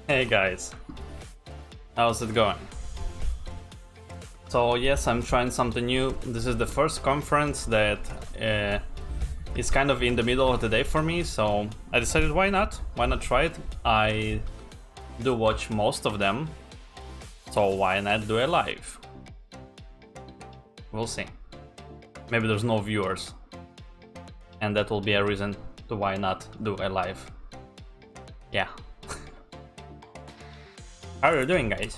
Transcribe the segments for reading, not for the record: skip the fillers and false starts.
Hey guys, how's it going? So yes, I'm trying something new. This is the first conference that is kind of in the middle of the day for me, so I decided why not? Why not try it? I do watch most of them, so why not do a live? We'll see. Maybe there's no viewers, and that will be a reason to why not do a live. Yeah. How are you doing, guys?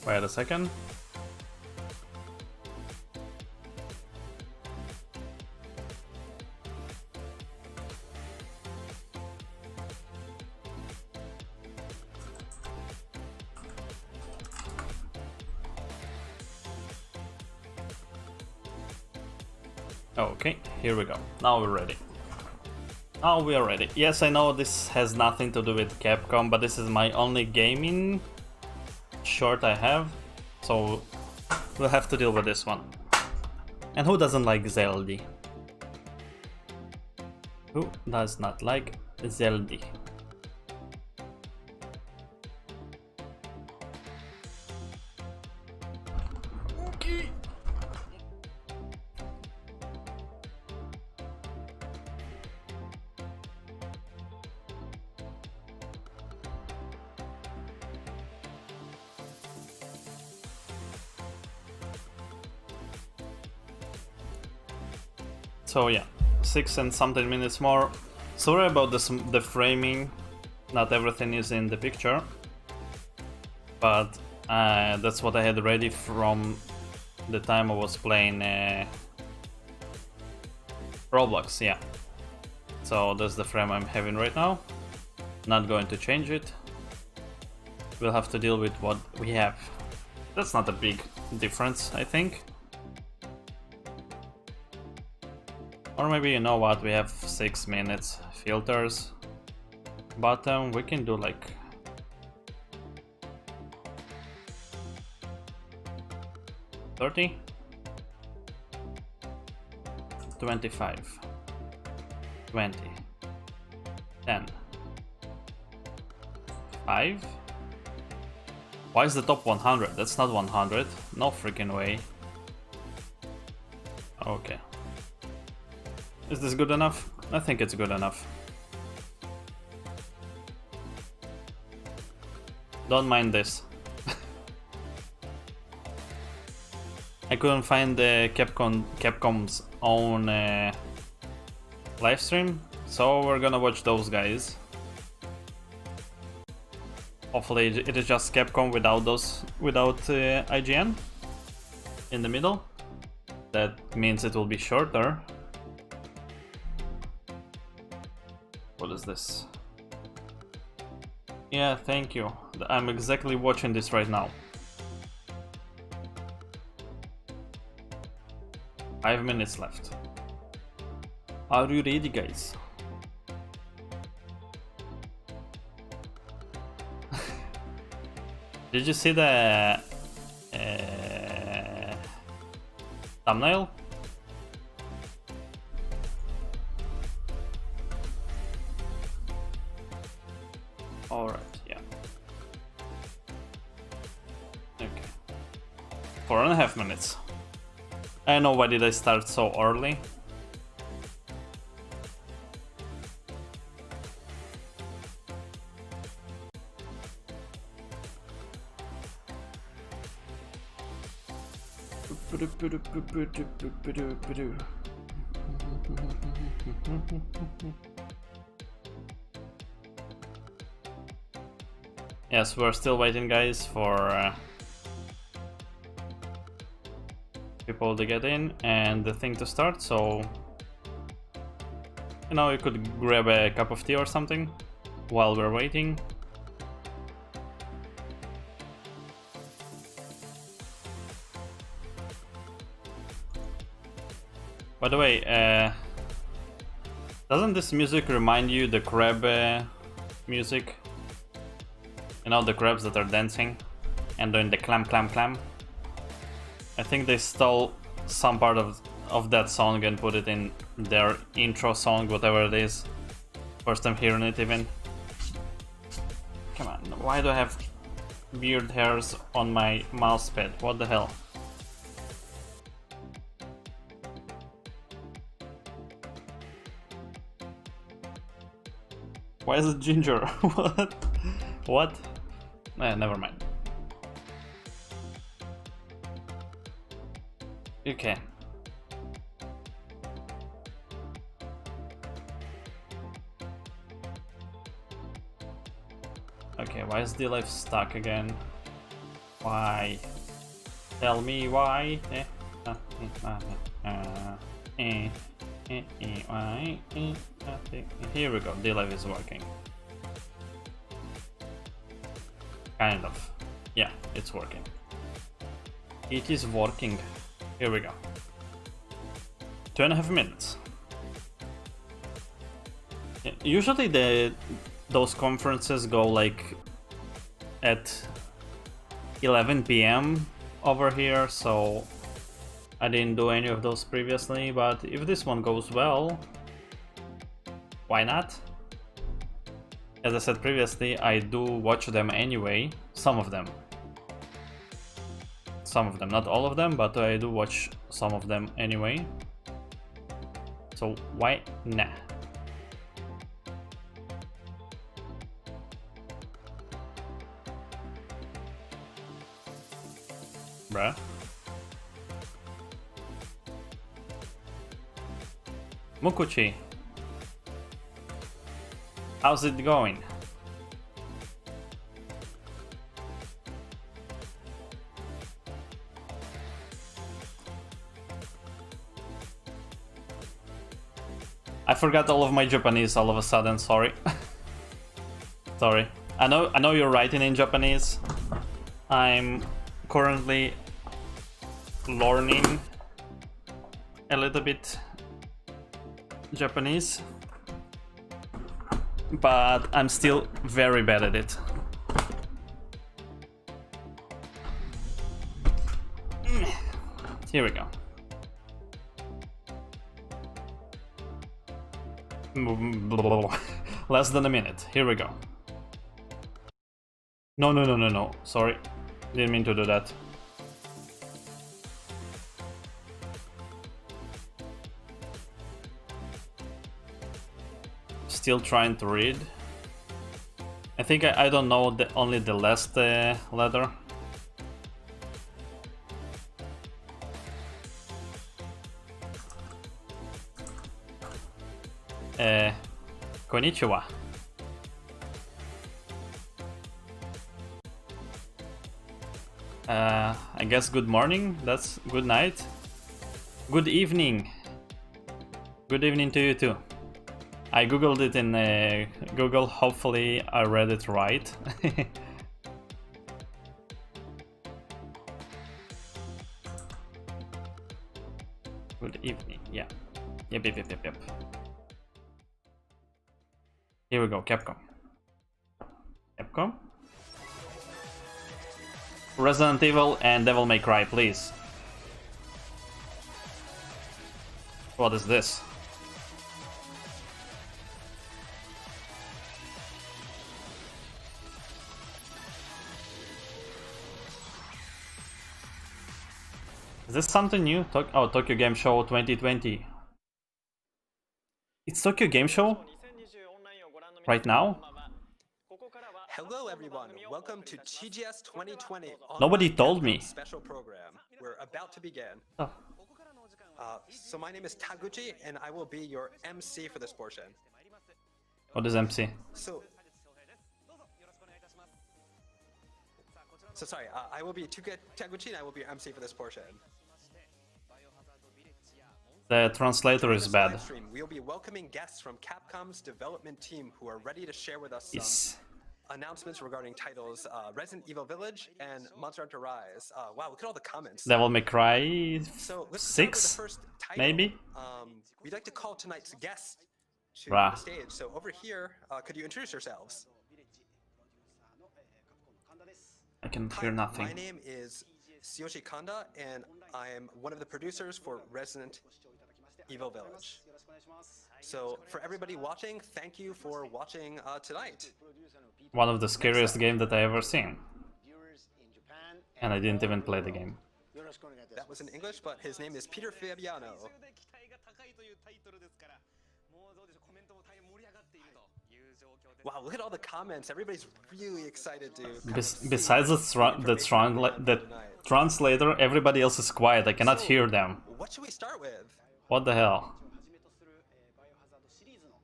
Wait a second. Okay, here we go. Now we're ready. Now we are ready. Yes, I know this has nothing to do with Capcom, but this is my only gaming short I have, so we'll have to deal with this one. And who doesn't like Zelda? Who does not like Zelda? Okay. So yeah, 6 and something minutes more. Sorry about the framing, not everything is in the picture, but that's what I had ready from the time I was playing Roblox, yeah. So that's the frame I'm having right now. Not going to change it. We'll have to deal with what we have. That's not a big difference, I think. Or maybe, you know what, we have 6 minutes filters, but we can do like 30, 25, 20, 10, 5. Why is the top 100? That's not 100. No freaking way. Okay. Is this good enough? I think it's good enough. Don't mind this. I couldn't find the Capcom's own live stream, so we're gonna watch those guys. Hopefully it is just Capcom without IGN in the middle. That means it will be shorter. What is this? Yeah, thank you. I'm exactly watching this right now. 5 minutes left. Are you ready, guys? Did you see the thumbnail? Alright, yeah. Okay. 4.5 minutes. I know why did I start so early. Yes, we're still waiting, guys, for people to get in and the thing to start, so you know, you could grab a cup of tea or something while we're waiting. By the way, doesn't this music remind you the crab music? You know, the crabs that are dancing and doing the clam clam clam. I think they stole some part of that song and put it in their intro song, whatever it is. First time hearing it even. Come on, why do I have weird hairs on my mouse pad? What the hell? Why is it ginger? What? What? Never mind. Okay. Okay, why is the life stuck again? Why? Tell me why? Here we go, D-Live is working. Kind of. Yeah, it's working. It is working. Here we go. 2.5 minutes. Yeah, usually those conferences go like at 11 PM over here, so I didn't do any of those previously, but if this one goes well, why not? As I said previously, I do watch them anyway, some of them. Some of them, not all of them, but I do watch some of them anyway. So why nah? Bruh. Mukuchi, how's it going? I forgot all of my Japanese all of a sudden, sorry. Sorry. I know you're writing in Japanese. I'm currently learning a little bit Japanese, but I'm still very bad at it. Here we go. Less than a minute. Here we go. No. Sorry. Didn't mean to do that. Still trying to read. I think I don't know only the last letter. Konnichiwa. I guess good morning, that's good night. Good evening. Good evening to you too. I googled it in Google, hopefully I read it right. Good evening, yeah. Yep. Here we go, Capcom. Capcom? Resident Evil and Devil May Cry, please. What is this? Is this something new? Oh, Tokyo Game Show 2020. It's Tokyo Game Show? Right now? Hello everyone, welcome to TGS 2020. Nobody told me. Special program. We're about to begin. Oh. So my name is Taguchi and I will be your MC for this portion. What is MC? So sorry, I will be Taguchi and I will be your MC for this portion. The translator is bad. Livestream, we'll be welcoming guests from Capcom's development team who are ready to share with us some announcements regarding titles Resident Evil Village and Monster Hunter Rise. Wow, look at all the comments. Devil May Cry 6? Maybe? We'd like to call tonight's guest to the stage. So over here, could you introduce yourselves? I can Hi, hear nothing. my name is Tsuyoshi Kanda, and I am one of the producers for Resident Evil Village. So, for everybody watching, thank you for watching tonight. One of the scariest games that I ever seen. And I didn't even play the game. That was in English, but his name is Peter Fabiano. Wow, look at all the comments. Everybody's really excited to Besides the translator, everybody else is quiet. I cannot hear them. What should we start with? What the hell?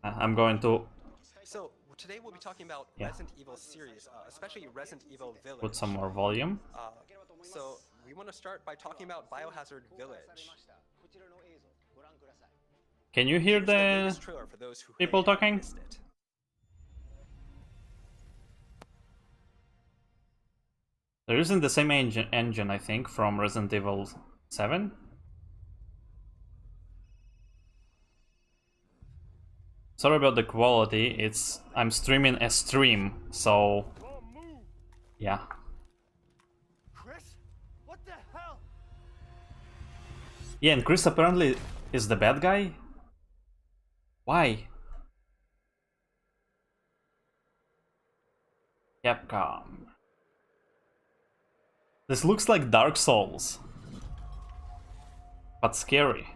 I'm going to... So, today we'll be talking about Resident Evil series, especially Resident Evil Village. Put some more volume. So, we want to start by talking about Biohazard Village. Can you hear the people talking? They're using the same engine, I think, from Resident Evil 7. Sorry about the quality, I'm streaming a stream, so yeah. Chris? What the hell? Yeah, and Chris apparently is the bad guy? Why? Capcom. This looks like Dark Souls, but scary.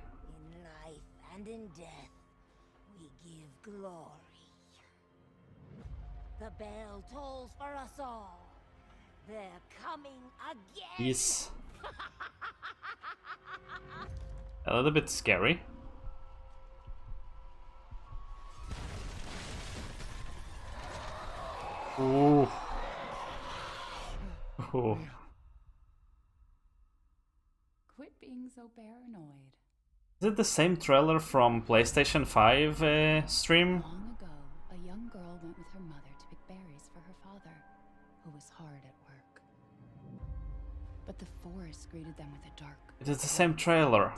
In life and in death, we give glory. The bell tolls for us all. They're coming again. He's a little bit scary. Ooh. Ooh. Quit being so paranoid. Is it the same trailer from PlayStation 5 stream? Long ago, a young girl went with her mother to pick berries for her father, who was hard at work. But the forest greeted them with a dark... It is the same trailer.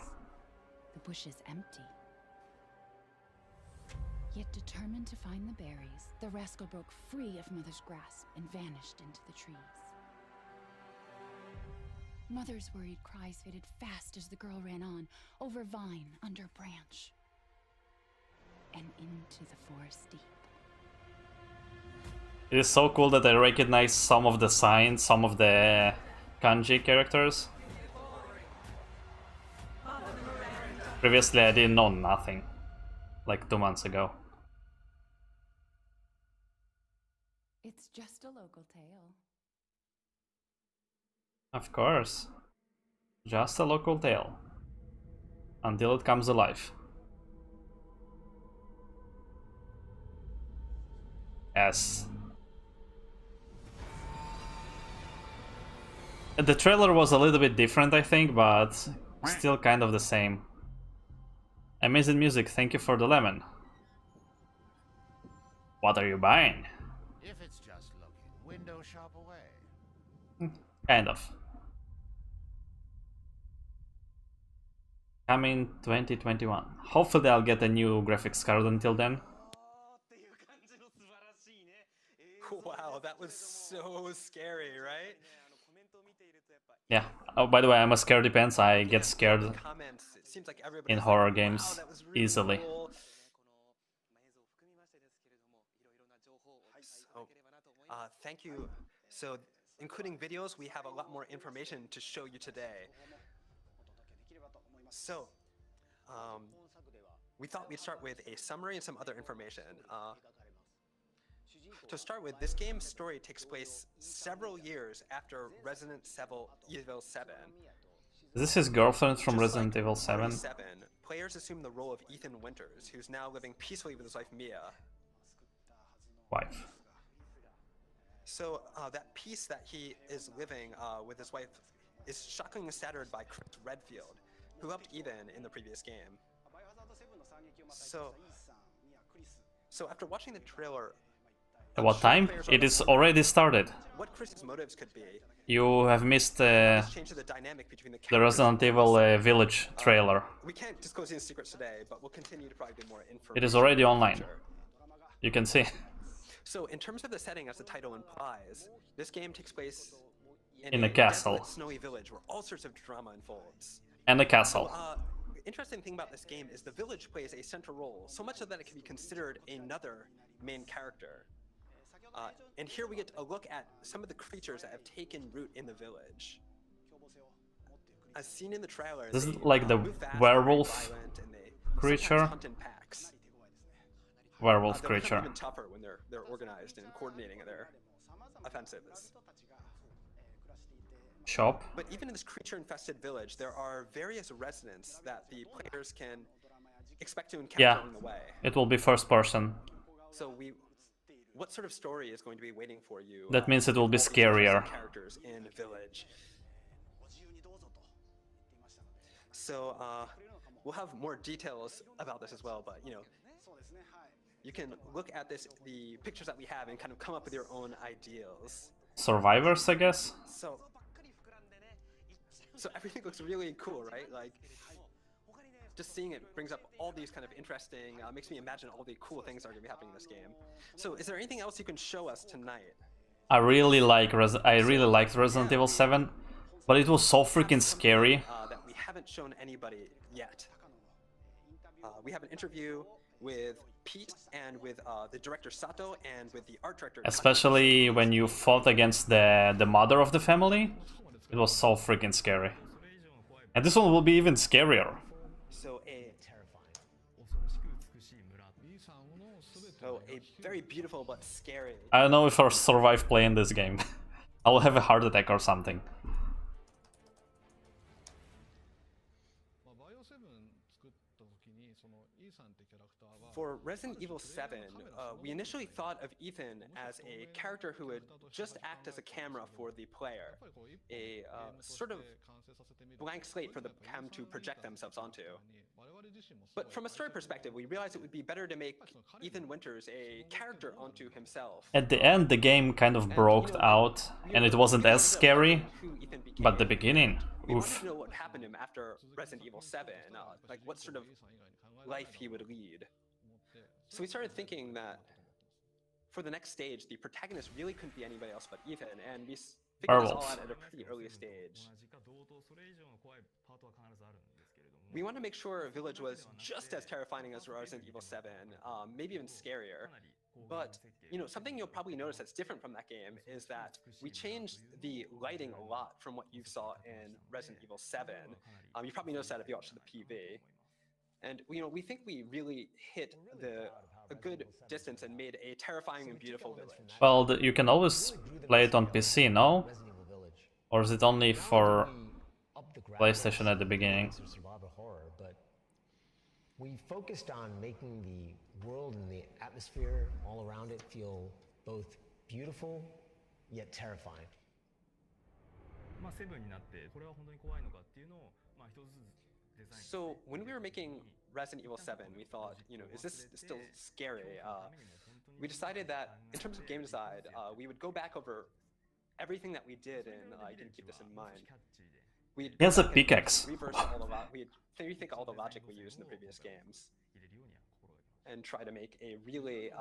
The bush is empty. Yet determined to find the berries, the rascal broke free of Mother's grasp and vanished into the trees. Mother's worried cries faded fast as the girl ran on, over vine, under branch, and into the forest deep. It is so cool that I recognize some of the signs, some of the kanji characters. Previously I didn't know nothing, like 2 months ago. It's just a local tale. Of course. Just a local tale. Until it comes alive. Yes. The trailer was a little bit different, I think, but still kind of the same. Amazing music, thank you for the lemon. What are you buying? If it's just looking, window shop away. Kind of. Coming 2021. Hopefully I'll get a new graphics card until then. Wow, that was so scary, right? Yeah. Oh, by the way, I'm a scaredy pants. I get scared Comments. It seems like in everybody's horror like, wow, games that was really easily. cool. So, thank you. So, including videos, we have a lot more information to show you today. So, we thought we'd start with a summary and some other information. To start with, this game's story takes place several years after Resident Evil 7. Is this his girlfriend from Just Resident like Evil 7? Players assume the role of Ethan Winters, who's now living peacefully with his wife Mia. Wife. So that peace that he is living with his wife is shockingly shattered by Chris Redfield, who helped Ethan in the previous game. So after watching the trailer, At what time? It is already started. what Chris's motives could be. You have missed Change the dynamic between the the Resident Evil Village trailer. We can't disclose any secrets today, but we'll continue to provide more information. It is already in the online. future. You can see. So in terms of the setting, as the title implies, this game takes place In a castle. desolate, snowy village where all sorts of drama unfolds. And a So, castle. interesting thing about this game is the village plays a central role, so much so that it can be considered another main character. And here we get a look at some of the creatures that have taken root in the village. As seen in the trailer, This is they, like the move fast, they're very werewolf violent, and they creature. sometimes hunt in packs. Werewolf They'll become creature. even tougher when they're organized and coordinating their offensives. Shop. But even in this creature-infested village, there are various residents that the players can expect to encounter Yeah. along the way. It will be first person. So what sort of story is going to be waiting for you? That means it will be with all these interesting scarier. characters in Village. So we'll have more details about this as well, but you can look at the pictures that we have, and kind of come up with your own ideals. Survivors, I guess? So everything looks really cool, right? Like, just seeing it brings up all these kind of interesting, makes me imagine all the cool things that are going to be happening in this game. So is there anything else you can show us tonight? I really liked Resident Evil 7, but it was so freaking scary. That we haven't shown anybody yet. We have an interview with Pete and with the director Sato and with the art director. Especially when you fought against the mother of the family. It was so freaking scary. And this one will be even scarier. So a very beautiful but scary. I don't know if I'll survive playing this game. I will have a heart attack or something. For Resident Evil 7, we initially thought of Ethan as a character who would just act as a camera for the player, a sort of blank slate for the cam to project themselves onto. But from a story perspective, we realized it would be better to make Ethan Winters a character onto himself. At the end, the game kind of broke out, and it wasn't as scary, but the beginning, we wanted oof. to know what happened to him after Resident Evil 7, like what sort of life he would lead. So we started thinking that for the next stage, the protagonist really couldn't be anybody else but Ethan, and we figured this all out at a pretty early stage. We wanted to make sure Village was just as terrifying as Resident Evil 7, maybe even scarier. But, something you'll probably notice that's different from that game is that we changed the lighting a lot from what you saw in Resident Evil 7. You probably noticed that if you watched the PV. And we think we really hit a good distance and made a terrifying and beautiful village. Well, you can always play it on PC, no? Or is it only for PlayStation at the beginning? We focused on making the world and the atmosphere all around it feel both beautiful yet terrifying. So when we were making Resident Evil 7, we thought, is this still scary? We decided that in terms of game design, we would go back over everything that we did, and I didn't keep this in mind. He has a pickaxe. We'd rethink all the logic we used in the previous games and try to make a really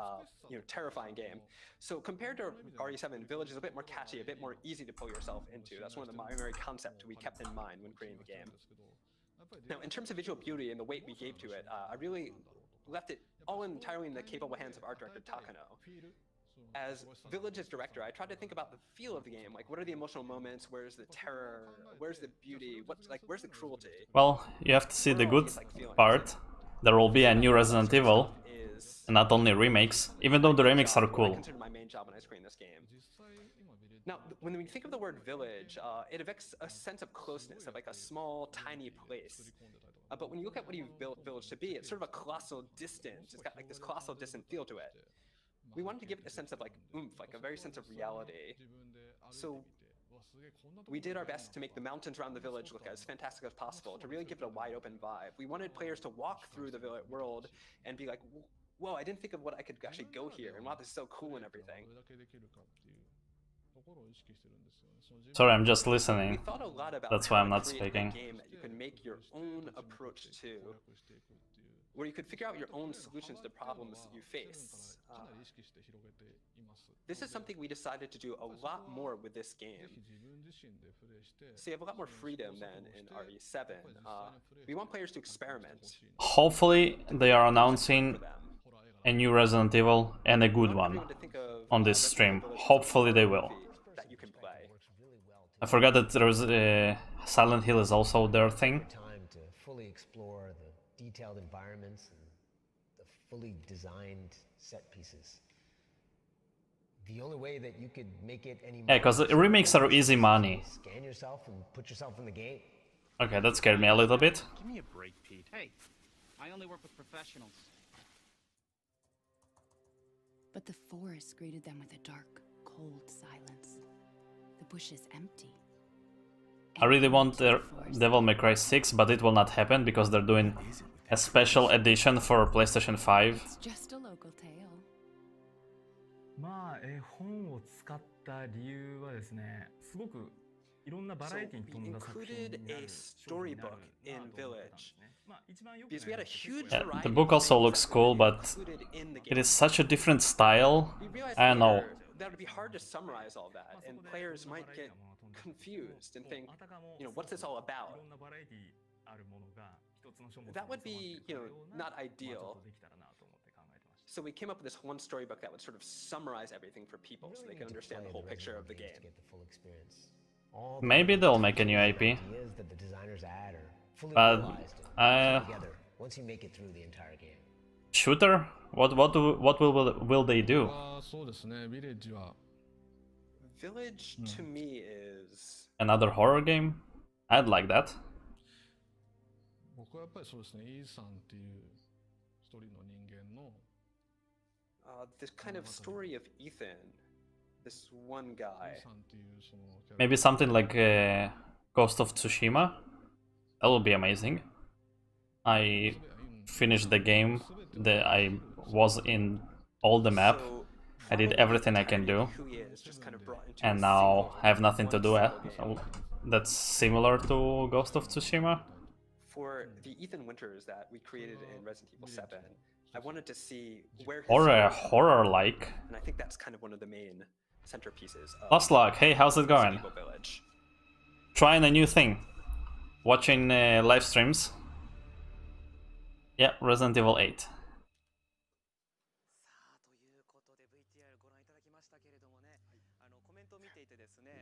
terrifying game. So compared to RE7, Village is a bit more catchy, a bit more easy to pull yourself into. That's one of the primary concepts we kept in mind when creating the game. Now, in terms of visual beauty and the weight we gave to it, I really left it all entirely in the capable hands of art director Takano. As Village's director, I tried to think about the feel of the game, like what are the emotional moments, where's the terror, where's the beauty, where's the cruelty? Well, you have to see the good part. There will be a new Resident Evil, and not only remakes, even though the remakes are cool. I consider my main job when I screen this game. Now, when we think of the word village, it evokes a sense of closeness, of like a small, tiny place. But when you look at what you've built Village to be, it's sort of a colossal distance. It's got like this colossal distant feel to it. We wanted to give it a sense of like oomph, like a very sense of reality. So we did our best to make the mountains around the village look as fantastic as possible, to really give it a wide open vibe. We wanted players to walk through the world and be like, whoa, I didn't think of what I could actually go here, and wow, this is so cool and everything. Sorry, I'm just listening. We thought a lot about That's why I'm how not to create a speaking. game that you can make your own approach to. where you could figure out your own solutions to problems you face. This is something we decided to do a lot more with this game. So you have a lot more freedom than in RE7. We want players to experiment. Hopefully they are announcing For them. a new Resident Evil and a good I want one everyone to think of, on this Resident stream. Evil Village as a Hopefully they horror will. movie that you can play. I forgot that there's Silent Hill is also their thing. Time to fully explore the detailed environments and the fully designed set pieces. The only way that you could make it any Yeah, because remakes are easy money. scan yourself and put yourself in the game. Okay, that scared me a little bit. Give me a break, Pete. Hey, I only work with professionals. But the forest greeted them with a dark, cold silence. The bush is empty. I really want the Devil May Cry 6, but it will not happen because they're doing a special edition for PlayStation 5. It's just a local tale. まあ、本を使った理由はですね、すごくいろんなバ So ラエティに we 富んだ作品に included な a る商品になる storybook な in と思ったんです Village. ね。まあ、一番良く Because we had a huge Yeah, variety the of book also things looks that cool, were but included in the it game. is such a different style. We realized I don't know. later that it would be hard to summarize all that, and players might get confused and think, what's this all about? いろんなバラエティあるものが一つの書物に That would 収まって be, るような not まあちょ ideal. っとできたらなと思って考えてました。 So we came up with this one storybook that would sort of summarize everything for people so they could understand the whole picture of the game. Maybe they'll make a new IP. Ideas that the designers add are fully But, realized and put uh, together once you make it through the entire game. Shooter? What will they do? あーそうですね、ヴィレッジは Village to me is Another horror game? I'd like that. 僕はやっぱりそうですね、イーサンっていう一人の人間の this kind of story of Ethan, this one イ guy. ーサンっていうそのキャラ Maybe something like Ghost of Tsushima? That would be amazing. I finished the game. I was in all the map. So I did everything I can do. who he is just kind of brought into And a now single- I have nothing to one do. single game. That's similar to Ghost of Tsushima. For the Ethan Winters that we created in Resident Evil 7, I wanted to see where his Or a story- horror-like. and I think that's kind of one of the main centerpieces of Lost Luck, hey, how's it Resident going? Evil Village. Trying a new thing. Watching live streams. Yeah, Resident Evil 8.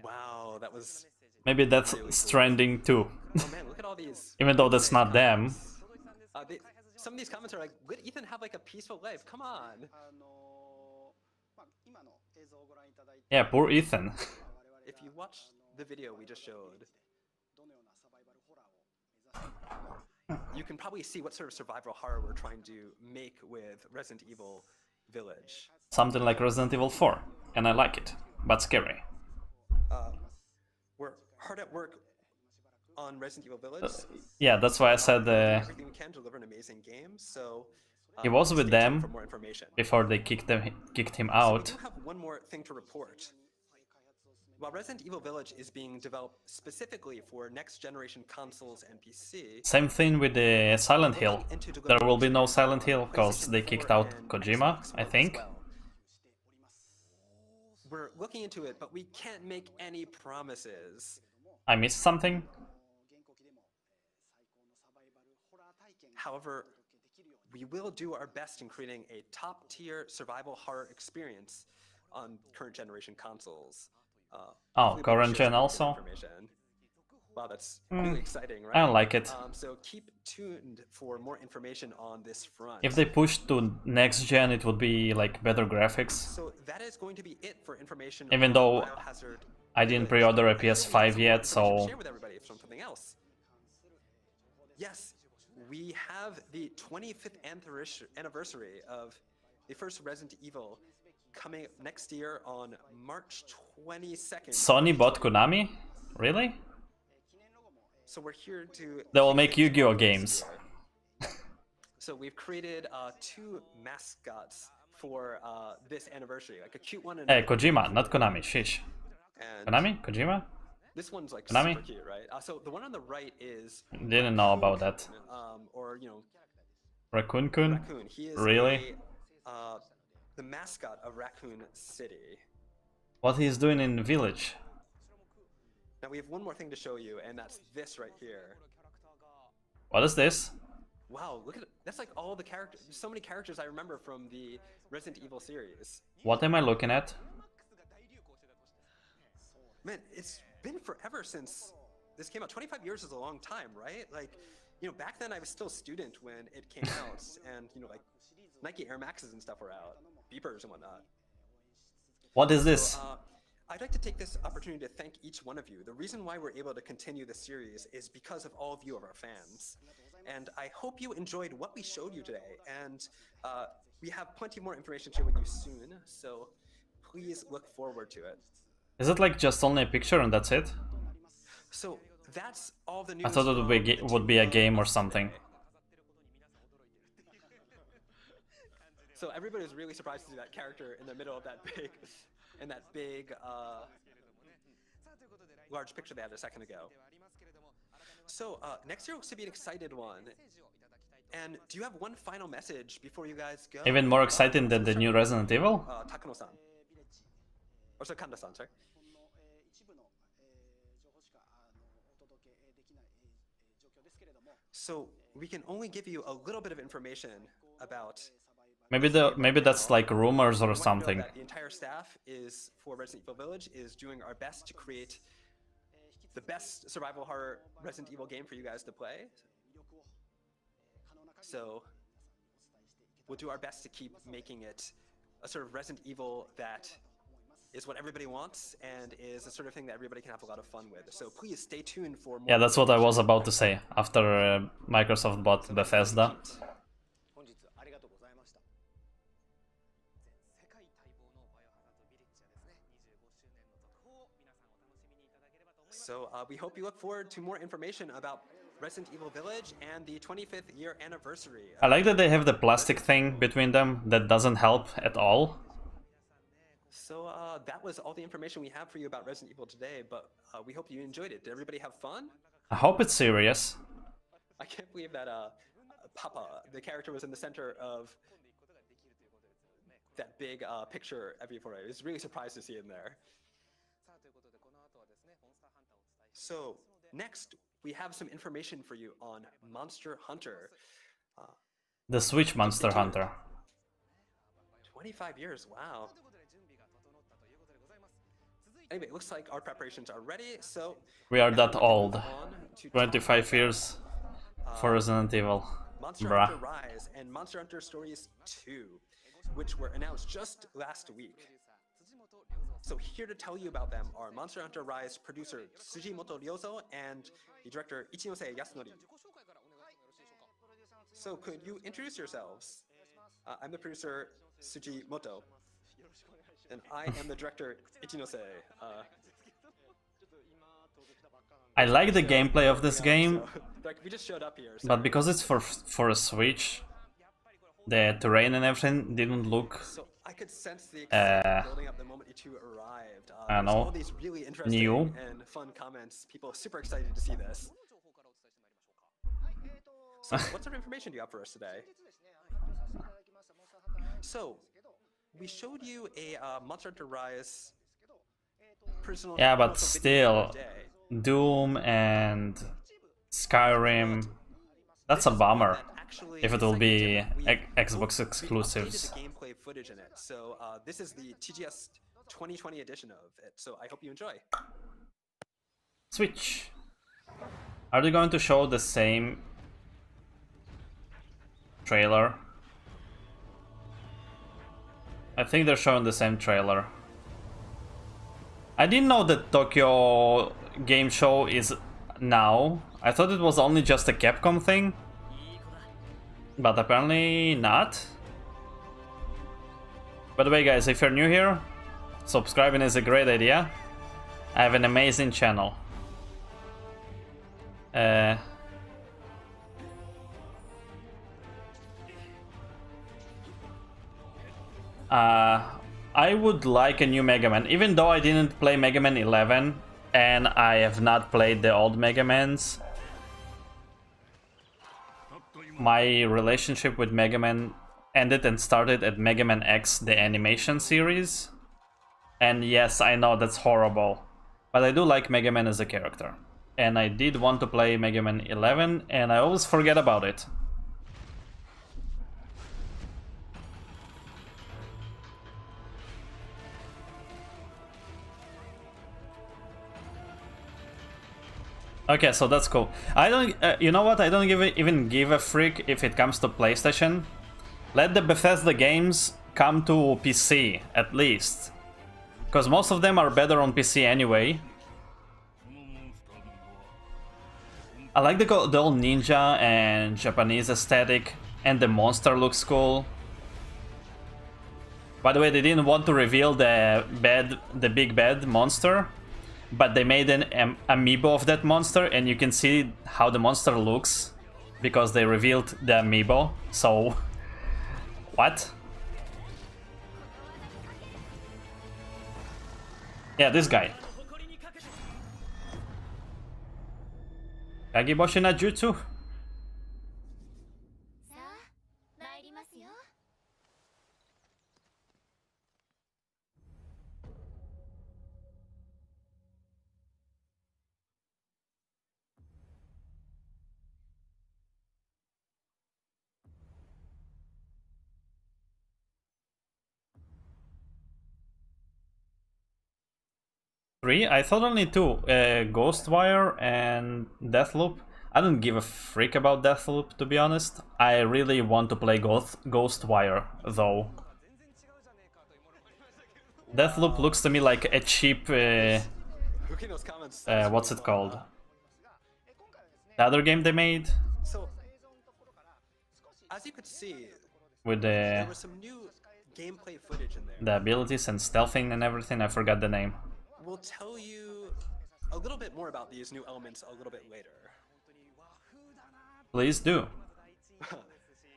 Wow, that was Maybe that's really cool. Stranding too. Oh man, look at all these. Even though that's not them. Some of these comments are like, let Ethan have like a peaceful life. Come on. Yeah, poor Ethan. If you watch the video we just showed, you can probably see what sort of survival horror we're trying to make with Resident Evil Village. Something like Resident Evil 4. And I like it. But scary. We're hard at work on Resident Evil Village. Yeah, that's why I said Everything we can to deliver an amazing game. So he was with stay tuned them for more information. before they kicked him So out. we do have one more thing to report. While Resident Evil Village is being developed specifically for next-generation consoles and PC, Same thing with the Silent Hill. There will be no Silent Hill because they kicked out Kojima, I think. We're looking into it, but we can't make any promises. I missed something? However, we will do our best in creating a top-tier survival horror experience on current-generation consoles. Oh, Hopefully we can current share gen some good also? information. Wow, that's really exciting, right? I don't like it. So keep tuned for more information on this front. If they pushed to next gen, it would be like better graphics. So that is going to be it for information. Even on though Biohazard I didn't Village. pre-order a I really have PS5 some yet, information to so share with everybody from something else. Yes, we have the 25th anniversary of the first Resident Evil coming next year on March 22nd. Sony bought Konami? Really? So we're here to. They will make Yu-Gi-Oh games. So we've created two mascots for this anniversary, like a cute one and Hey, Kojima, not Konami, shish. and Konami? Kojima? this one's like Konami? super cute, right? So the one on the right is Didn't know about that. or Raccoon Kun? Raccoon. He is Really? the mascot of Raccoon City. What he's doing in Village? Now we have one more thing to show you, and that's this right here. What is this? Wow, look at it. That's like all the characters. So many characters I remember from the Resident Evil series. What am I looking at? Man, it's been forever since this came out. 25 years is a long time, right? Like, you know, back then I was still a student when it came out, and you know, like Nike Air Maxes and stuff were out, beepers and whatnot. What is this? So, I'd like to take this opportunity to thank each one of you. The reason why we're able to continue the series is because of all of you, of our fans. And I hope you enjoyed what we showed you today. And we have plenty more information to share with you soon, so please look forward to it. Is it like just only a picture and that's it? So that's all the news. I thought it would be a game or something. So everybody was really surprised to see that character in the middle of that big, large picture they had a second ago. So next year looks to be an excited one. And do you have one final message before you guys go? Even more exciting than the new Resident Evil? Takano-san. Or so Kanda-san, sorry. So we can only give you a little bit of information about. Maybe that's like rumors or something. The entire staff is for Resident Evil Village is doing our best to create the best survival horror Resident Evil game for you guys to play. So we'll do our best to keep making it a sort of Resident Evil that is what everybody wants and is the sort of thing that everybody can have a lot of fun with. So please stay tuned for more. Yeah, that's what I was about to say after Microsoft bought Bethesda. So we hope you look forward to more information about Resident Evil Village and the 25th year anniversary. I like that they have the plastic thing between them that doesn't help at all. So that was all the information we have for you about Resident Evil today, but we hope you enjoyed it. Did everybody have fun? I hope it's serious. I can't believe that Papa, the character, was in the center of that big picture every I was really surprised to see him there. So next, we have some information for you on Monster Hunter. The Switch Monster Hunter. 25 years, wow. Anyway, it looks like our preparations are ready, so... We are that old. 25 years for Resident Evil. Monster Hunter Rise and Monster Hunter Stories 2, which were announced just last week. So here to tell you about them are Monster Hunter Rise producer Tsujimoto Ryozo and the director Ichinose Yasunori. So could you introduce yourselves? I'm the producer Tsujimoto, and I am the director Ichinose. I like the gameplay of this game, Like, we just showed up here. but because it's for a Switch, the terrain and everything didn't look I could sense the excitement building up the moment you two arrived. I don't know, all these really interesting new. and fun comments. People are super excited to see this. So, what sort of information do you have for us today? So, we showed you a Monster Hunter Rise personal. Yeah, but promotional video still, today. Doom and Skyrim, that's a bummer. If it will be Xbox exclusives. We updated the gameplay footage in it, so this is the TGS 2020 edition of it. So I hope you enjoy. Switch. Are they going to show the same trailer? I think they're showing the same trailer. I didn't know that Tokyo Game Show is now. I thought it was only just a Capcom thing. But apparently not. By the way, guys, if you're new here, subscribing is a great idea. I have an amazing channel. I would like a new Mega Man, even though I didn't play Mega Man 11 and I have not played the old Mega Mans. my relationship with Mega Man ended and started at Mega Man X, the animation series. And yes, I know that's horrible, but I do like Mega Man as a character. And I did want to play Mega Man 11, and I always forget about it. Okay, so that's cool. I don't, you know what? I don't even give a freak if it comes to PlayStation. Let the Bethesda games come to PC, at least. Because most of them are better on PC anyway. I like the old ninja and Japanese aesthetic, and the monster looks cool. By the way, they didn't want to reveal the big bad monster, but they made an amiibo of that monster, and you can see how the monster looks because they revealed the amiibo. So, what? Yeah, this guy. Kagiboshi na jutsu? Three? I thought only two. Ghostwire and Deathloop. I don't give a freak about Deathloop, to be honest. I really want to play Ghostwire, though. Deathloop looks to me like a cheap... what's it called? The other game they made? So, as you could see, with there was some new gameplay footage in there. The abilities and stealthing and everything, I forgot the name. We'll tell you a little bit more about these new elements a little bit later. Please do.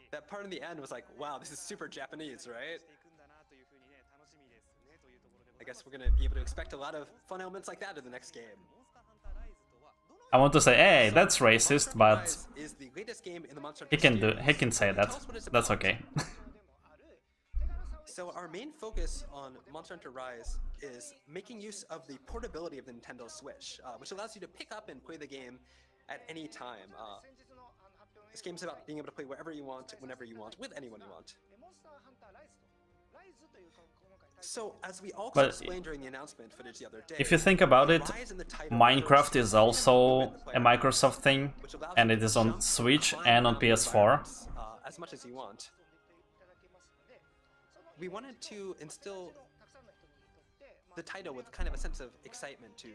That part in the end was like, wow, this is super Japanese, right? I guess we're gonna be able to expect a lot of fun elements like that in the next game. I want to say, hey, that's racist, but is the latest game in the Monster he can say that. That's okay. So our main focus on Monster Hunter Rise is making use of the portability of the Nintendo Switch, which allows you to pick up and play the game at any time. This game's about being able to play wherever you want, whenever you want, with anyone you want. So, as we also explained during the announcement footage the other day, if you think about it, Minecraft is also a Microsoft thing, and it is on Switch and on PS4. As much as you want. We wanted to instill the title with kind of a sense of excitement to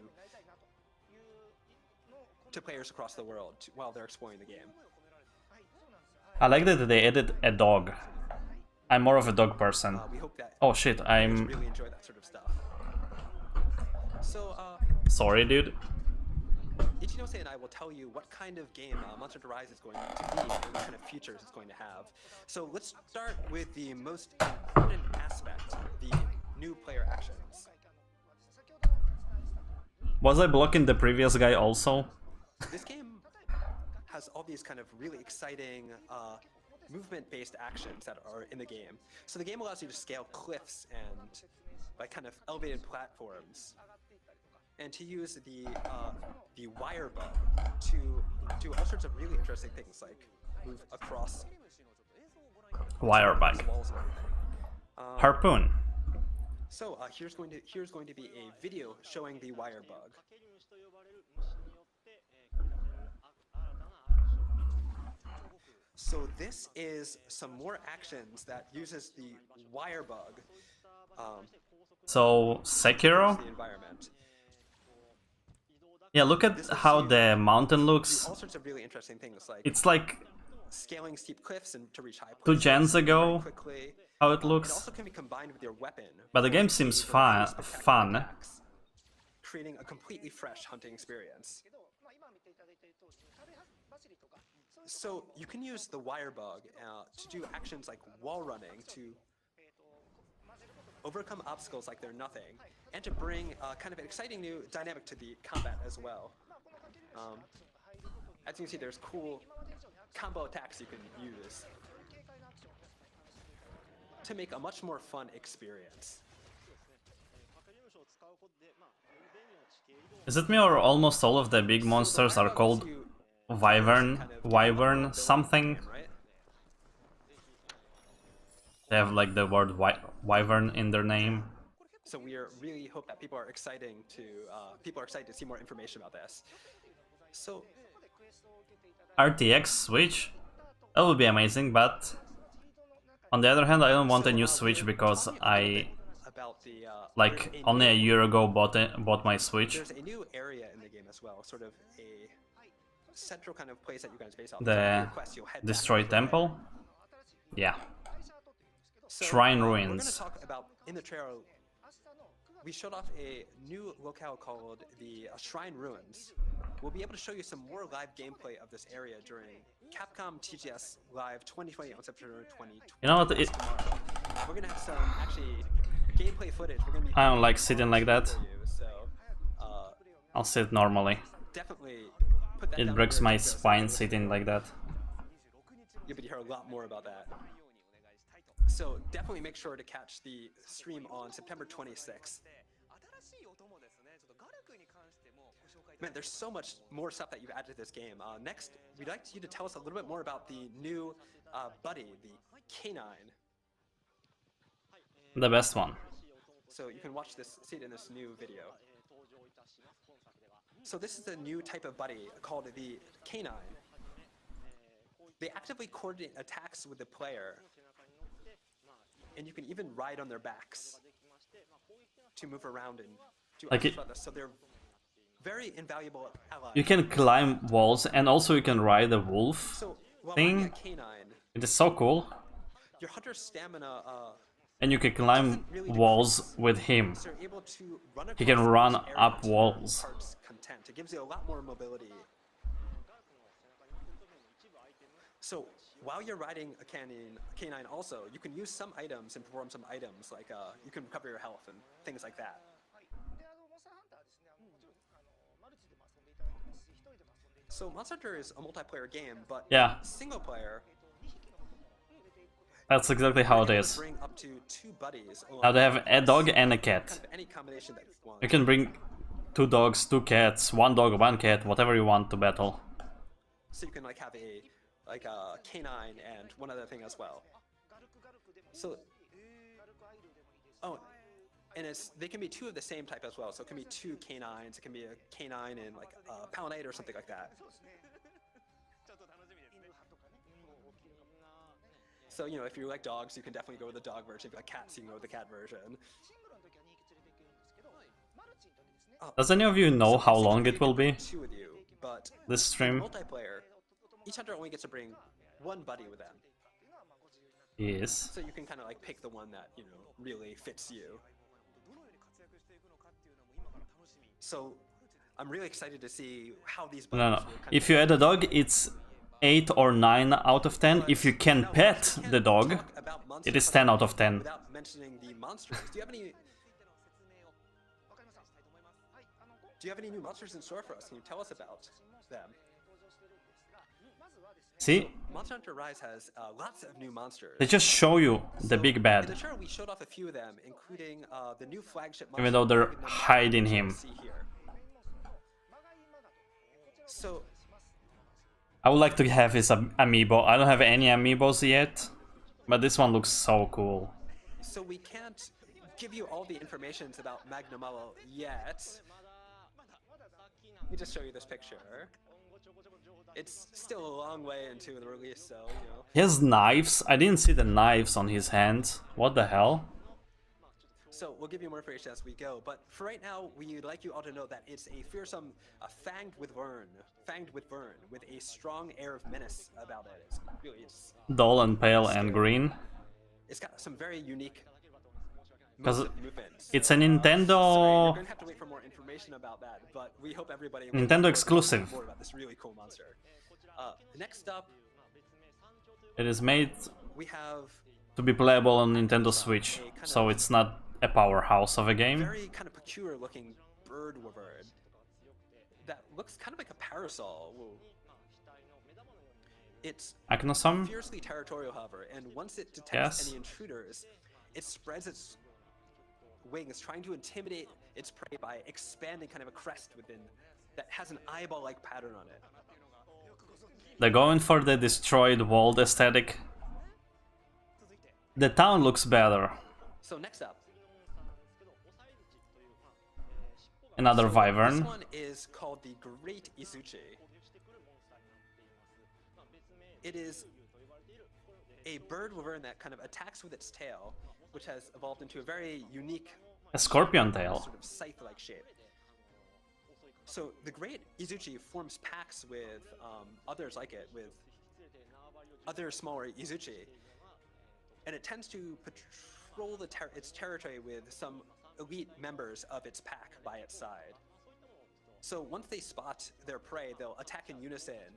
players across the world while they're exploring the game. I like that they added a dog. I'm more of a dog person. We hope that oh shit, I'm really enjoy that sort of stuff. So, sorry, dude. Ichinose and I will tell you what kind of game Monster Hunter Rise is going to be and what kind of features it's going to have. So let's start with the most important aspect, the new player actions. Was I blocking the previous guy also? This game has all these kind of really exciting movement-based actions that are in the game. So the game allows you to scale cliffs and like kind of elevated platforms, and to use the wire bug to do all sorts of really interesting things, like move across wire bug. walls and everything. Harpoon. So here's going to be a video showing the wire bug. So this is some more actions that uses the wire bug. So Sekiro? The environment. Yeah, look at how the mountain looks. All sorts of really interesting things, like it's like scaling steep cliffs and to reach high two places gens ago quickly. how it It looks. also can be combined with your weapon. But the game seems fun. Creating a completely fresh hunting experience. So you can use the wire bug to do actions like wall running, to overcome obstacles like they're nothing, and to bring kind of an exciting new dynamic to the combat as well. As you can see, there's cool combo attacks you can use to make a much more fun experience. Is it me or almost all of the big monsters are called Wyvern something? They have like the word Wyvern in their name. So we really hope that people are excited to see more information about this. So RTX Switch? That would be amazing, but on the other hand, I don't want a new Switch because I like only a year ago bought my Switch. There's a new area in the game as well, sort of a central kind of place that you guys base off. The destroyed temple? Yeah. So, Shrine We're ruins. going to talk about, in the trailer, we showed off a new locale called the Shrine Ruins. We'll be able to show you some more live gameplay of this area during Capcom TGS Live 2020 on September 2020. You know what? We're going to have some actually gameplay footage. We're gonna be I don't like sitting like that. for you, so, I'll sit normally. definitely put that It down breaks on your my checklist. spine sitting like that. You'll be hear a lot more about that. So definitely make sure to catch the stream on September 26th. Man, there's so much more stuff that you've added to this game. Next, we'd like you to tell us a little bit more about the new buddy, the canine. The best one. So you can see it in this new video. So this is a new type of buddy called the canine. They actively coordinate attacks with the player, and you can even ride on their backs to move around and do Like other stuff. So they're very invaluable allies. You can climb walls and also you can ride a wolf So while thing. riding a canine, It is so cool. your hunter's stamina And you can climb walls with him. so you're able to run He can across run each area up to walls. parts content. It gives you a lot more mobility. So while you're riding a canine also, you can use some items and perform some items, like you can recover your health and things like that. So Monster Hunter is a multiplayer game, but Yeah. single player, That's exactly how it you can is. bring up to 2 buddies. Now they have a dog and a cat. Kind of any combination that you want. You can bring 2 dogs, 2 cats, 1 dog, 1 cat, whatever you want to battle. So you can like have a canine and one other thing as well. So and they can be 2 of the same type as well. So it can be 2 canines. It can be a canine and like a palinade or something like that. So if you like dogs, you can definitely go with the dog version. If you like cats, you can go with the cat version. Does any of you know how long it will be? 2 with you, but This stream? multiplayer, each hunter only gets to bring 1 buddy with them. Yes. So you can kind of like pick the one that really fits you. So I'm really excited to see how these No, buddies no. will kind If you add a dog, it's 8 or 9 out of 10. If you can pet the dog, it is 10 out of 10. Without mentioning the monsters, do you have any new monsters in store for us? Can you tell us about them? See? Monster Hunter Rise has lots of new monsters. They just show you the big In the bad. trailer, we showed off a few of them, including the new flagship monster. Even though they're Dragon number hiding which you him. can see here. So I would like to have his amiibo. I don't have any amiibos yet, but this one looks so cool. So we can't give you all the information about Magnamallo yet. Let me just show you this picture. It's still a long way into the release, so He has knives. I didn't see the knives on his hands. What the hell? So we'll give you more information as we go, but for right now, we'd like you all to know that it's a fearsome, fanged with Vern, with a strong air of menace about it. It's really Dull and pale and green. It's got some very unique Because movements. it's a Sorry, you're Nintendo... gonna have to wait for more information about that, but we hope everybody Nintendo exclusive. more about this really cool monster. Next up, It is made we have to be playable on Nintendo Switch, so it's not a powerhouse of a game. very kind of peculiar looking bird wyvern that looks kind of like a parasol. Whoa. It's Agnosum? fiercely territorial, however, and once it detects Yes. any intruders, it spreads its wings, trying to intimidate its prey by expanding kind of a crest within that has an eyeball-like pattern on it. They're going for the destroyed world aesthetic. The town looks better. So next up, Another this wyvern. one is called the Great Izuchi. It is a bird wyvern that kind of attacks with its tail, which has evolved into a very unique A scorpion tail. sort of scythe-like shape. So the Great Izuchi forms packs with others like it, with other smaller Izuchi, and it tends to patrol its territory with some elite members of its pack by its side. So once they spot their prey, they'll attack in unison.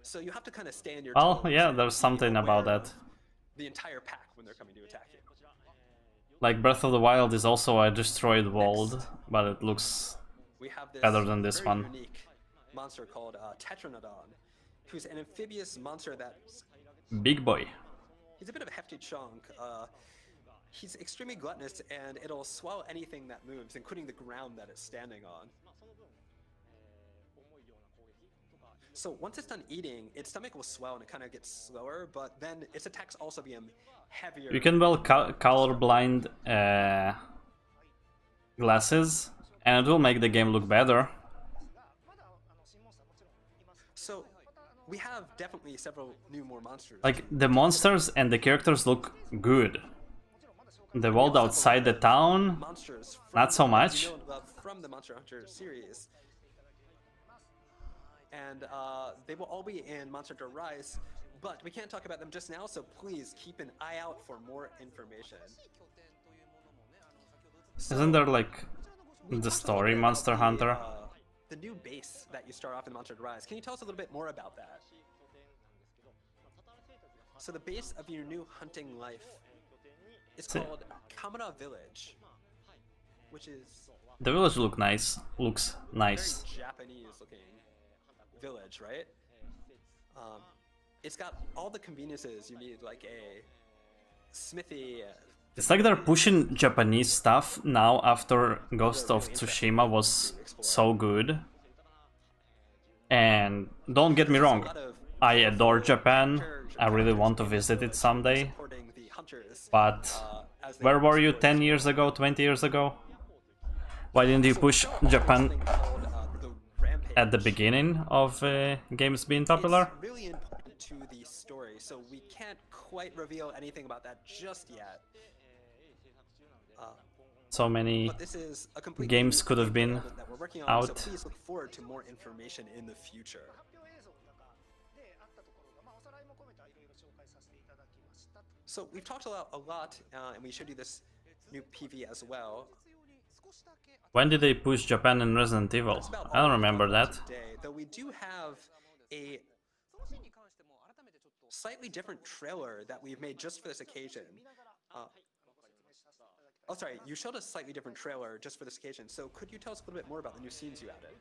So you have to kind of stay on your Well, toes yeah, and there's be something about aware that. of the entire pack when they're coming to attack you. Like Breath of the Wild is also a destroyed world, but it looks We have this better than this very one. unique monster called Tetranodon, who's an amphibious monster that's Big boy. he's a bit of a hefty chunk. He's extremely gluttonous, and it'll swallow anything that moves, including the ground that it's standing on. So once it's done eating, its stomach will swell and it kind of gets slower, but then its attacks also become heavier. You can wear colorblind glasses, and it will make the game look better. So we have definitely several more monsters. Like, the monsters and the characters look good. The world outside the town, monsters not so that much. you know and love from the Monster Hunter series. And they will all be in Monster Hunter Rise, but we can't talk about them just now, so please keep an eye out for more information. Isn't there like We the talked a story little bit Monster about Hunter? The new base that you start off in Monster Hunter Rise. Can you tell us a little bit more about that? So the base of your new hunting life is called Kamara Village, which is The village looks nice. very Japanese-looking village, right? It's got all the conveniences you need, like a smithy. It's like they're pushing Japanese stuff now after Ghost of Tsushima was so good. And don't get me wrong, I adore Japan. I really want to visit it someday. Supporting the hunters, But as they where were you explore 10 years ago, 20 years ago? Why didn't you push Japan something called, the Rampage. at the beginning of games being popular? It's really important to the story, so we can't quite reveal anything about that just yet. So many But this is a complete games could have been that we're working on, out. so please look forward to more information in the future. So we've talked a lot, and we showed you this new PV as well. When did they push Japan in Resident Evil? That's about I don't all we remember have that. today, though we do have a slightly different trailer that we've made just for this occasion. Oh, sorry, you showed a slightly different trailer just for this occasion, so could you tell us a little bit more about the new scenes you added?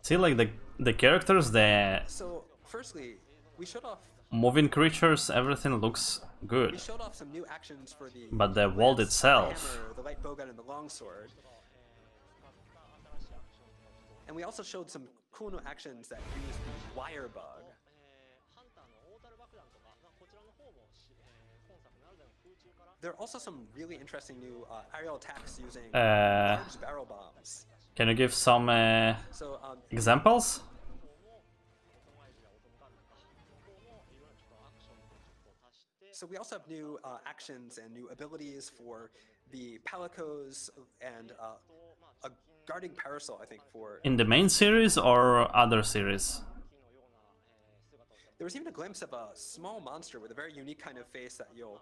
See, like the characters, the So, firstly, we showed off moving creatures, everything looks we good. showed off some new actions for the But the world lance, itself- the hammer, the light bowgun, and the longsword. And we also showed some cool new actions that use the wire bug. There are also some really interesting new aerial attacks using large barrel bombs. Can you give some So, examples? So we also have new actions and new abilities for the Palicos and a guarding parasol, I think, for... In the main series or other series? There was even a glimpse of a small monster with a very unique kind of face that you'll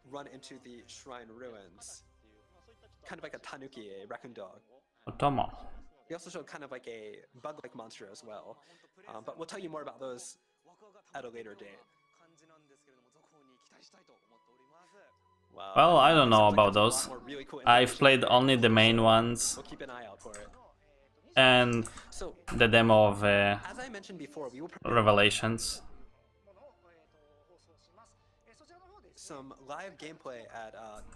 run into the shrine ruins. Kind of like a tanuki, a raccoon dog. Otomo. We also showed kind of like a bug-like monster as well. But we'll tell you more about those at a later date. Wow. Well, I don't know Sounds like about there's a lot those. more really cool I've information played there. only the main ones. We'll keep an eye out for it. and So, the demo of as I mentioned before, we will prepare Revelations. some live gameplay at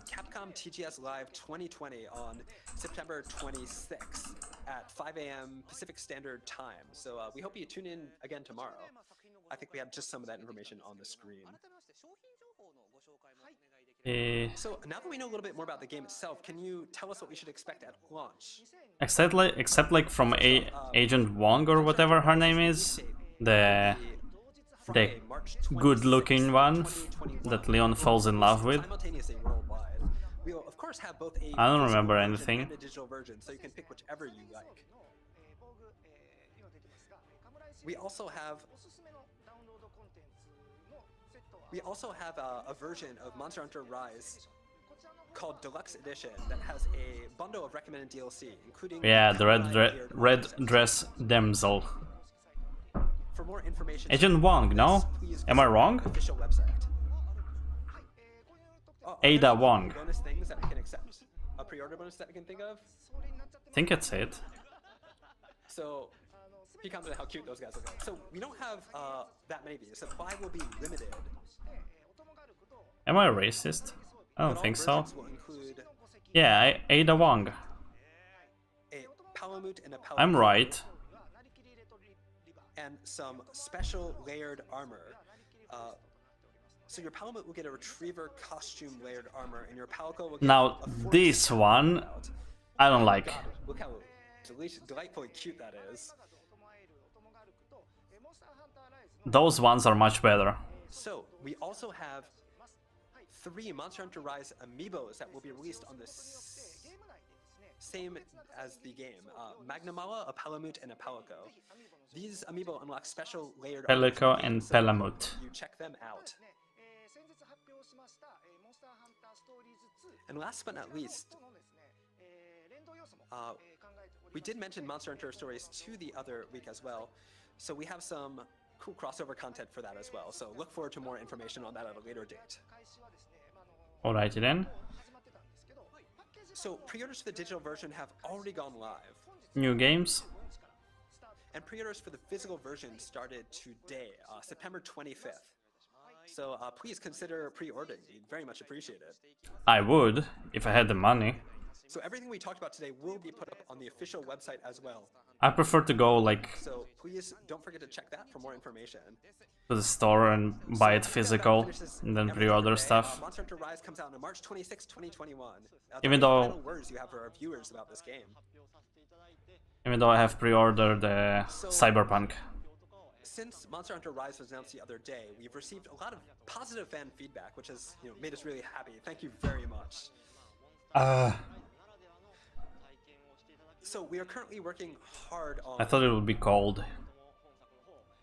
Capcom TGS Live 2020 on September 26th at 5 a.m. Pacific Standard Time. So we hope you tune in again tomorrow. I think we have just some of that information on the screen. So now that we know a little bit more about the game itself, can you tell us what we should expect at launch? Except like from Agent Wong or whatever her name is, the good-looking one that Leon falls in love with. Simultaneously worldwide. We'll of course have both a I don't physical remember version anything. and a digital version, so you can pick whichever you like. We also have a version of Monster Hunter Rise called Deluxe Edition that has a bundle of recommended DLC, including Yeah, the customized red set. dress damsel. For more information, Agent Wong, no? please Am I visit wrong? the official website. Are there Ada any Wong. bonus things that we can accept? A pre-order bonus that we can think of? I think it's it. So, he commented how cute those guys look like. So, we don't have that many of these. Supply will be limited. Am I racist? I but don't all think so. versions will include Yeah, Ada Wong. a Palamute and a Palamute. I'm right. And some special layered armor. So your Palamute will get a Retriever costume layered armor, and your Palico will get Now a Force this one out. I don't Oh my like. God, look how delightfully cute that is. Those ones are much better. So we also have 3 Monster Hunter Rise amiibos that will be released on the same as the game. Magnamala, a Palamute, and a Palico. These amiibo unlock special layered armor Pelico for the game, and so Palamute. you check them out. And last but not least, we did mention Monster Hunter Stories 2 the other week as well, so we have some cool crossover content for that as well, so look forward to more information on that at a later date. Alrighty then. So pre-orders for the digital version have already gone live, New games. and pre-orders for the physical version started today, September 25th. So please consider pre-ordering, we'd very much appreciate it. I would, if I had the money. So everything we talked about today will be put up on the official website as well. I prefer to go like So please don't forget to check that for more information. to the store and buy it So, physical that finishes and then everything pre-order today. stuff. Monster Hunter Rise comes out on March 26, 2021. Even any though- final words you have for our viewers about this game? Even though I have pre-ordered the Cyberpunk. Since Monster Hunter Rise was announced the other day, we've received a lot of positive fan feedback, which has made us really happy. Thank you very much. So we are currently working hard on I thought it would be cold.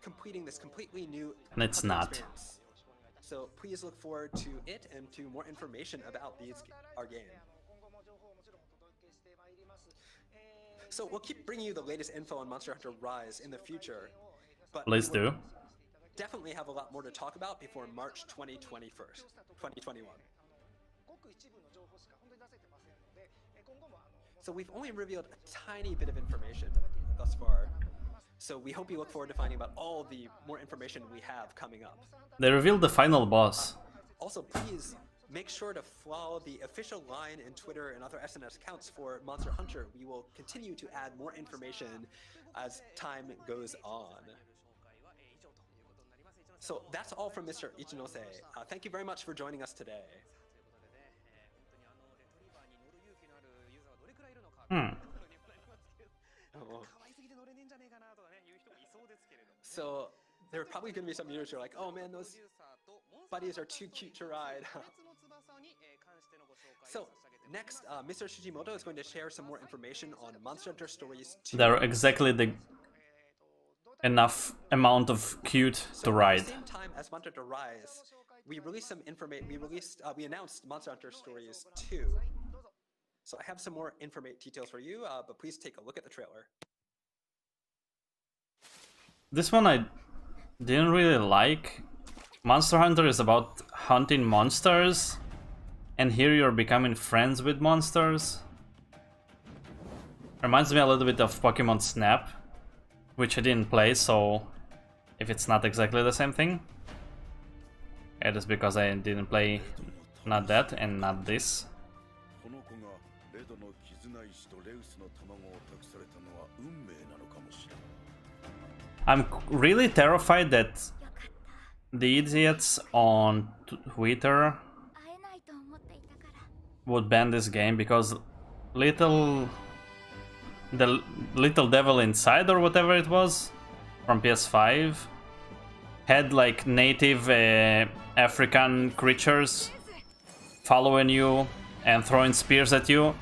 completing this completely new And it's content not. experience. So please look forward to it and to more information about our game. So we'll keep bringing you the latest info on Monster Hunter Rise in the future, but Please we will do. definitely have a lot more to talk about before March 2021. So we've only revealed a tiny bit of information thus far. So we hope you look forward to finding about all the more information we have coming up. They revealed the final boss. Also, please make sure to follow the official line and Twitter and other SNS accounts for Monster Hunter. We will continue to add more information as time goes on. So that's all from Mr. Ichinose. Thank you very much for joining us today. Oh. So there are probably going to be some viewers who are like, oh man, those buddies are too cute to ride. So next, Mr. Shijimoto is going to share some more information on Monster Hunter Stories 2. They're exactly the enough amount of cute to ride. At the same time as Monster Hunter Rise, we released some information. We announced Monster Hunter Stories 2. So I have some more details for you, but please take a look at the trailer. This one I didn't really like. Monster Hunter is about hunting monsters, and here you're becoming friends with monsters. Reminds me a little bit of Pokemon Snap, which I didn't play, so if it's not exactly the same thing, it is because I didn't play not that and not this. I'm really terrified that the idiots on Twitter would ban this game because the Little Devil Inside or whatever it was from PS5 had like native African creatures following you and throwing spears at you,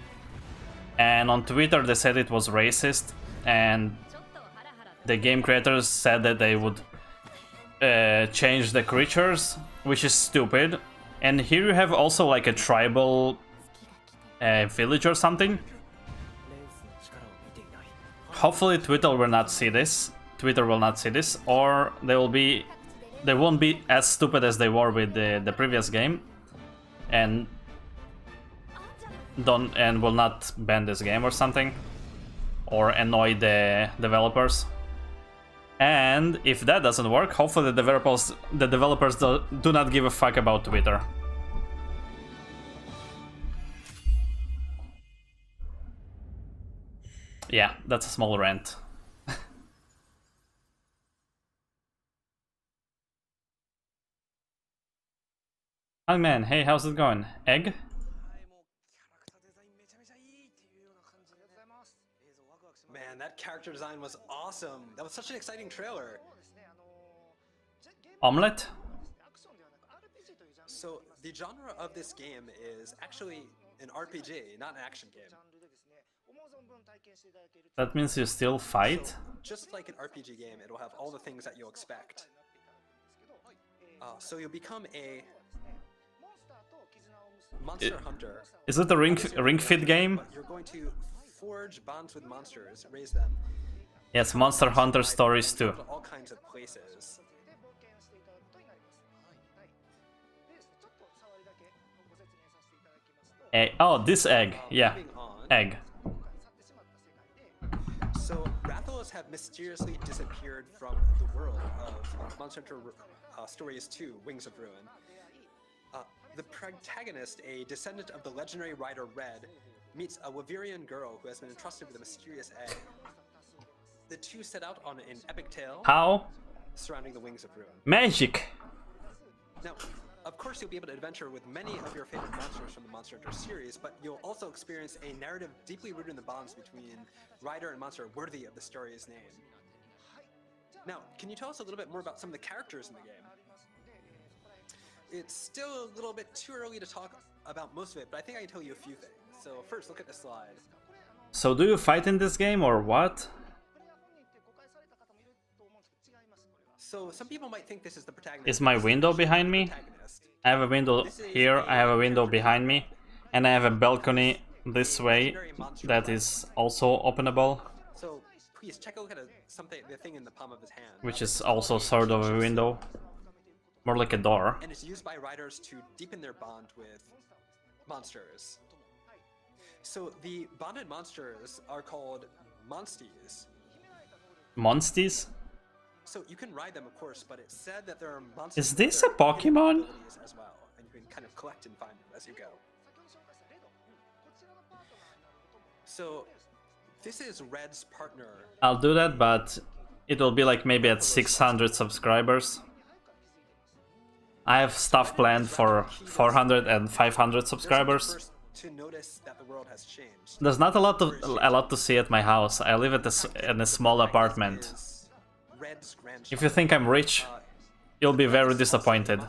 and on Twitter they said it was racist, and the game creators said that they would change the creatures, which is stupid. And here you have also like a tribal village or something. Hopefully Twitter will not see this. Or they won't be as stupid as they were with the previous game, and will not ban this game or something, or annoy the developers. And if that doesn't work, hopefully the developers do not give a fuck about Twitter. Yeah, that's a small rant. Oh man, hey, how's it going? Egg? Man, that character design was awesome. That was such an exciting trailer. Omelette? So the genre of this game is actually an RPG, not an action game. That means you still fight? So, just like an RPG game, it'll have all the things that you'll expect. So you'll become a monster hunter. Is it a Ring Fit game? But you're going to forge bonds with monsters, raise them. Yes, Monster Hunter Stories too. All kinds of places. Oh, this egg. Yeah, egg. So Rathalos have mysteriously disappeared from the world of Monster Hunter Stories 2, Wings of Ruin. The protagonist, a descendant of the legendary rider Red, meets a Wavirian girl who has been entrusted with a mysterious egg. The two set out on an epic tale surrounding the Wings of Ruin. Magic! Now, of course you'll be able to adventure with many of your favorite monsters from the Monster Hunter series, but you'll also experience a narrative deeply rooted in the bonds between rider and monster worthy of the story's name. Now, can you tell us a little bit more about some of the characters in the game? It's still a little bit too early to talk about most of it, but I think I can tell you a few things. So first, look at the slide. So do you fight in this game or what? So some people might think this is the protagonist. Is my window behind me? I have a window here, I have a window behind me, and I have a balcony this way that is also openable. So please check a look at the thing in the palm of his hand. Which is also sort of a window. More like a door. And it's used by riders to deepen their bond with monsters. So the bonded monsters are called monsties. Monsties? So you can ride them, of course, but it's said that there are monsters. Is this a Pokemon? As well, and you can kind of collect and find them as you go. So this is Red's partner. I'll do that, but it will be like maybe at 600 subscribers. I have stuff planned for 400 and 500 subscribers. To notice that the world has changed. There's not a lot to see at my house. I live in a small apartment. If you think I'm rich, you'll be very disappointed.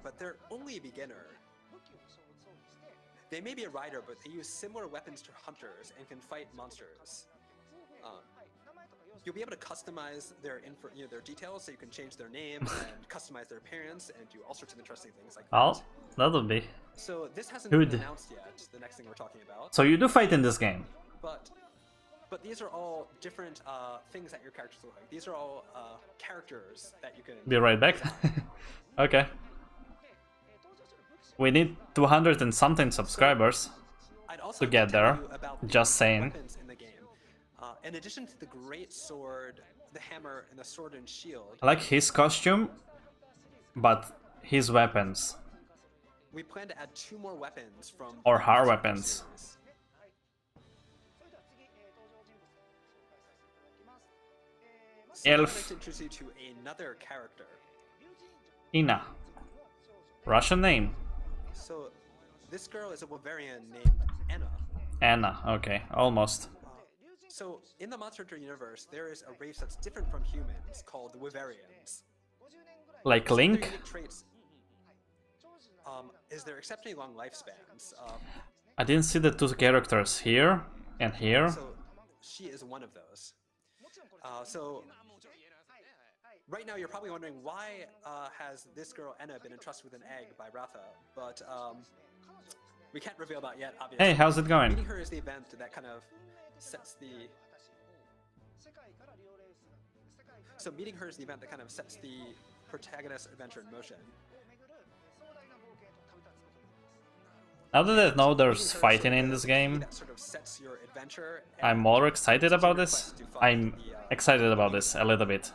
But they're only a beginner. They may be a rider, but they use similar weapons to hunters and can fight monsters. You'll be able to customize their details, so you can change their name and customize their appearance and do all sorts of interesting things like that. Oh, that would be. So this hasn't Good. been announced yet. The next thing we're talking about. So you do fight in this game. But these are all different things that your characters look like. These are all characters that you can. Be right back. Okay. We need 200 and something subscribers to get there. Just saying. In the game. In addition to the great sword, the hammer, and the sword and shield, I like his costume, but his weapons. we plan to add 2 more weapons from Or the her Monster weapons. series. So now I'd Elf. like to introduce you to another character. Ina. Russian name. So this girl is a Bavarian named Anna. Anna, okay, almost. So in the Monster Hunter universe, there is a race that's different from humans called the Wyverians. Like Some of their Link? unique traits is their exceptionally long lifespans. I didn't see the 2 characters here and here. So she is one of those. So right now you're probably wondering why has this girl Anna been entrusted with an egg by Ratha, but we can't reveal that yet, obviously. Hey, how's it going? Meeting her is the event that kind of sets the... So meeting her is the event that kind of sets the protagonist's adventure in motion. Now that I know there's Meeting her fighting is in the this key game, that sort of sets your adventure, I'm and more excited sets about your this. quest to find I'm the, excited about this a little bit.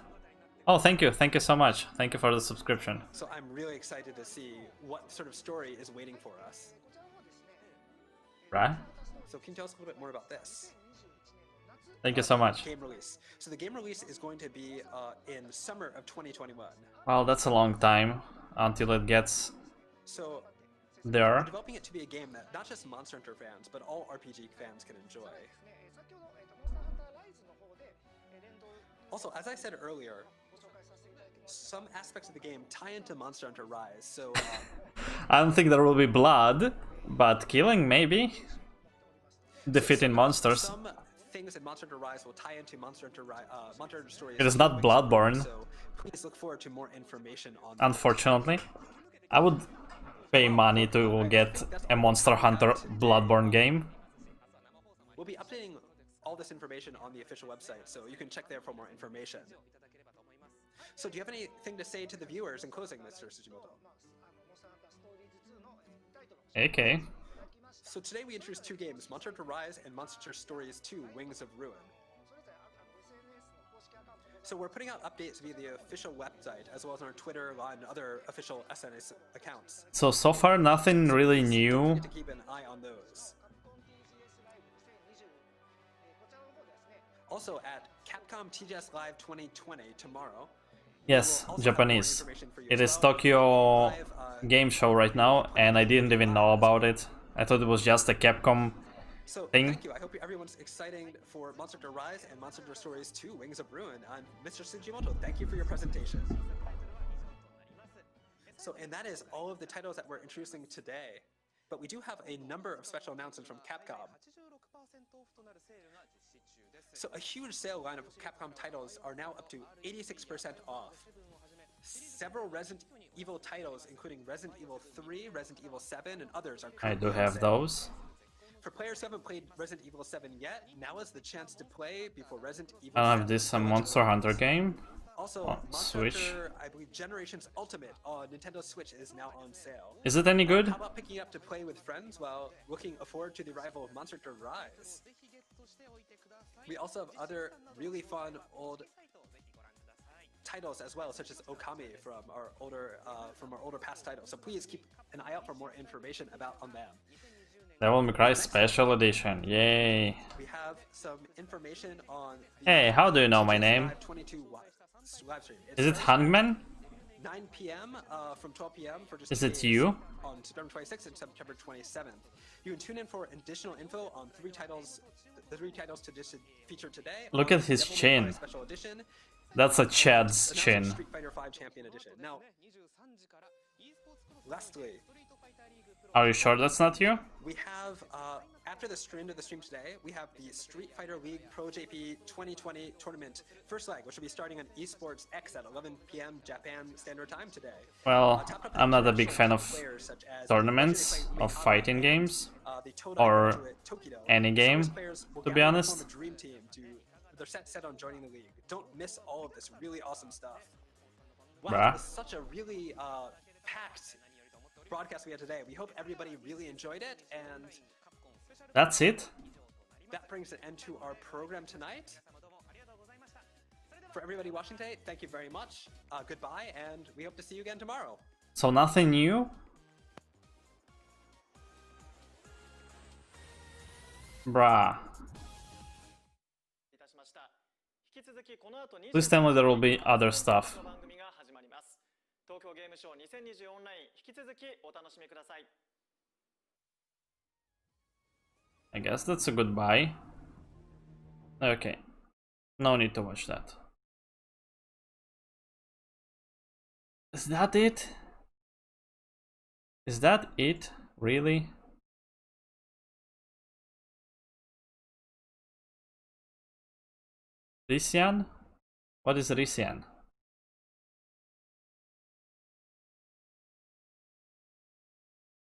Oh, thank you so much. Thank you for the subscription. So I'm really excited to see what sort of story is waiting for us. Right? So can you tell us a little bit more about this? Thank you so much. Game release. So the game release is going to be in summer of 2021. Well, that's a long time until it gets So we're there. developing it to be a game that not just Monster Hunter fans, but all RPG fans can enjoy. Also, as I said earlier, some aspects of the game tie into Monster Hunter Rise. So I don't think there will be blood, but killing maybe. Defeating monsters. some things in Monster Hunter Rise will tie into Monster Hunter Stories. It is not Wings of Ruin, Bloodborne. So please look forward to more information on that. Unfortunately, I would pay money to get a Monster Hunter Bloodborne game. We'll be updating all this information on the official website, so you can check there for more information. So do you have anything to say to the viewers in closing, Mr. Tsujimoto? Okay. So today we introduced 2 games, Monster Hunter Rise and Monster Hunter Stories 2, Wings of Ruin. So we're putting out updates via the official website, as well as on our Twitter and other official SNS accounts. So far nothing really Don't new. forget to keep an eye on those. Also at Capcom TGS Live 2020 tomorrow. Yes, we will also have more Japanese. information for you It as is well. Tokyo Live, game show right now, and I didn't even know about it. I thought it was just a Capcom So thing. thank you. I hope everyone's excited for Monster Hunter Rise and Monster Hunter Stories 2, Wings of Ruin. I'm Mr. Tsujimoto. Thank you for your presentation. So, and that is all of the titles that we're introducing today. But we do have a number of special announcements from Capcom. So a huge sale line of Capcom titles are now up to 86% off. Several Resident Evil titles, including Resident Evil 3, Resident Evil 7, and others are I currently do on have sale. those. For players who haven't played Resident Evil 7 yet, now is the chance to play before Resident Evil I 7 have this Village Monster Hunter releases. game. Also, on Monster Switch. Hunter, I believe Generations Ultimate on Nintendo Switch is now on sale. Is it any good? How about picking it up to play with friends while looking forward to the arrival of Monster Hunter Rise? We also have other really fun old titles as well, such as Okami from our older past titles. So please keep an eye out for more information on them. Devil May Cry Special Edition. Yay. We have some information on the Hey, how do you know my TGS name? Live 22 live stream. Is it starts at Hangman? 9 p.m. From 12 p.m. for just Is 2 it days you? on September 26th and September 27th. You can tune in for additional info on the 3 titles to feature today. Look on at his Devil May chin. Cry Special Edition. That's a Chad's and also chin. Street Fighter V Champion Edition. Now, lastly, Are you sure that's not you? we have, after the end of the stream today, we have the Street Fighter League Pro JP 2020 tournament first leg, which will be starting on Esports X at 11 p.m. Japan Standard Time today. Well, Top up I'm not a big fan international of players such as tournaments, legendary of player fighting Mei games, Hana, the Todai or graduate Tokido. any game, Service players will to be gather honest. form a dream team they're set on joining the league. Don't miss all of this really awesome stuff. Wow, Bruh. it was such a really packed broadcast we had today. We hope everybody really enjoyed it, and That's it? that brings an end to our program tonight. For everybody watching today, thank you very much. Goodbye, and we hope to see you again tomorrow. So nothing new? Bruh. Please tell me there will be other stuff. I guess that's a goodbye. Okay. No need to watch that. Is that it? Is that it? Really? Rysian? What is Rysian?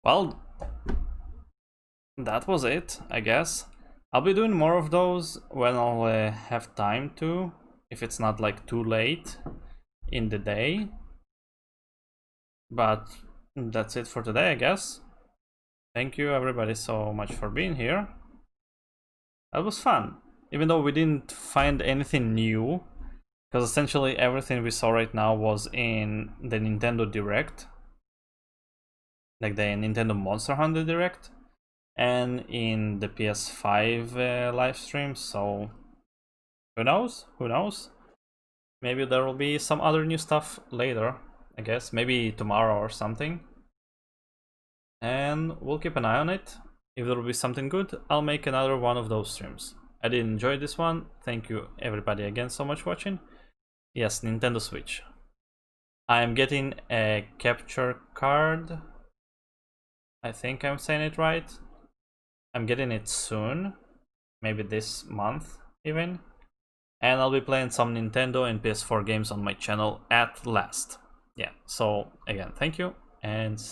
Well, that was it, I guess. I'll be doing more of those when I'll have time to, if it's not like too late in the day. But that's it for today, I guess. Thank you everybody so much for being here. That was fun, even though we didn't find anything new, because essentially everything we saw right now was in the Nintendo Direct, like the Nintendo Monster Hunter Direct, and in the PS5 live stream. So who knows? Who knows? Maybe there will be some other new stuff later, I guess, maybe tomorrow or something. And we'll keep an eye on it. If there will be something good, I'll make another one of those streams. I did enjoy this one. Thank you everybody again so much for watching. Yes, Nintendo Switch. I'm getting a capture card. I think I'm saying it right. I'm getting it soon. Maybe this month even. And I'll be playing some Nintendo and PS4 games on my channel at last. Yeah, so again, thank you and see you.